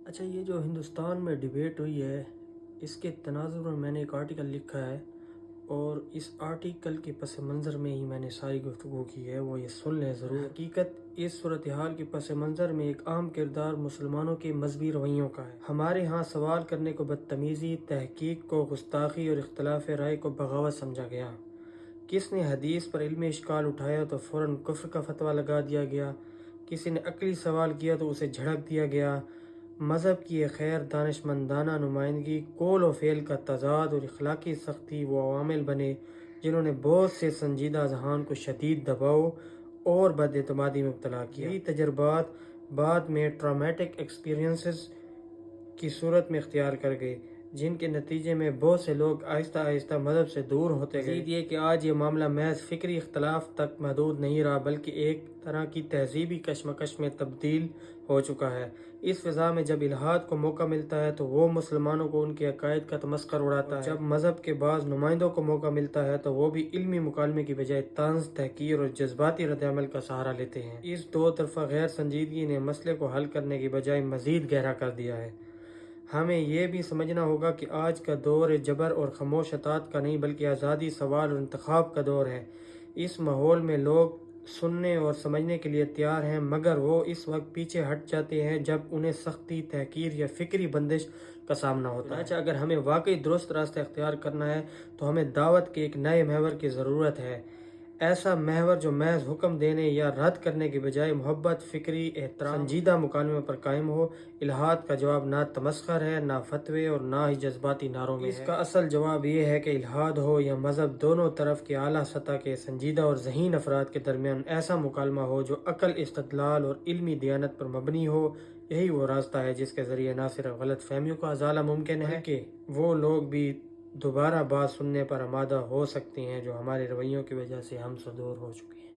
اچھا، یہ جو ہندوستان میں ڈیبیٹ ہوئی ہے، اس کے تناظر میں میں نے ایک آرٹیکل لکھا ہے، اور اس آرٹیکل کے پس منظر میں ہی میں نے ساری گفتگو کی ہے، وہ یہ سن لیں ضرور۔ حقیقت اس صورتحال کے پس منظر میں ایک عام کردار مسلمانوں کے مذہبی رویوں کا ہے۔ ہمارے ہاں سوال کرنے کو بدتمیزی، تحقیق کو گستاخی اور اختلاف رائے کو بغاوت سمجھا گیا۔ کس نے حدیث پر علمی اشکال اٹھایا تو فوراً کفر کا فتویٰ لگا دیا گیا، کسی نے عقلی سوال کیا تو اسے جھڑک دیا گیا۔ مذہب کی ایک غیر دانش مندانہ نمائندگی، قول و فعل کا تضاد اور اخلاقی سختی وہ عوامل بنے جنہوں نے بہت سے سنجیدہ اذہان کو شدید دباؤ اور بد اعتمادی میں مبتلا کیا۔ یہ تجربات بعد میں ٹرامیٹک ایکسپیرینسز کی صورت میں اختیار کر گئے، جن کے نتیجے میں بہت سے لوگ آہستہ آہستہ مذہب سے دور ہوتے گئے۔ مزید یہ کہ آج یہ معاملہ محض فکری اختلاف تک محدود نہیں رہا، بلکہ ایک طرح کی تہذیبی کشمکش میں تبدیل ہو چکا ہے۔ اس فضا میں جب الحاد کو موقع ملتا ہے تو وہ مسلمانوں کو ان کے عقائد کا تمسخر اڑاتا ہے، جب مذہب کے بعض نمائندوں کو موقع ملتا ہے تو وہ بھی علمی مکالمے کی بجائے طنز، تحقیر اور جذباتی رد عمل کا سہارا لیتے ہیں۔ اس دو طرفہ غیر سنجیدگی نے مسئلے کو حل کرنے کی بجائے مزید گہرا کر دیا ہے۔ ہمیں یہ بھی سمجھنا ہوگا کہ آج کا دور جبر اور خاموش اطاعت کا نہیں، بلکہ آزادی، سوال اور انتخاب کا دور ہے۔ اس ماحول میں لوگ سننے اور سمجھنے کے لیے تیار ہیں، مگر وہ اس وقت پیچھے ہٹ جاتے ہیں جب انہیں سختی، تحقیر یا فکری بندش کا سامنا ہوتا ہے۔ چنانچہ اگر ہمیں واقعی درست راستہ اختیار کرنا ہے تو ہمیں دعوت کے ایک نئے محور کی ضرورت ہے، ایسا محور جو محض حکم دینے یا رد کرنے کے بجائے محبت، فکری احترام، سنجیدہ مکالمے پر قائم ہو۔ الحاد کا جواب نہ تمسخر ہے، نہ فتوے اور نہ ہی جذباتی نعروں میں ہے۔ اس کا اصل جواب یہ ہے کہ الحاد ہو یا مذہب، دونوں طرف کے اعلیٰ سطح کے سنجیدہ اور ذہین افراد کے درمیان ایسا مکالمہ ہو جو عقل، استدلال اور علمی دیانت پر مبنی ہو۔ یہی وہ راستہ ہے جس کے ذریعے نہ صرف غلط فہمیوں کا ازالہ ممکن ہے، بلکہ وہ لوگ بھی دوبارہ بات سننے پر آمادہ ہو سکتے ہیں جو ہمارے رویوں کی وجہ سے ہم سے دور ہو چکے ہیں۔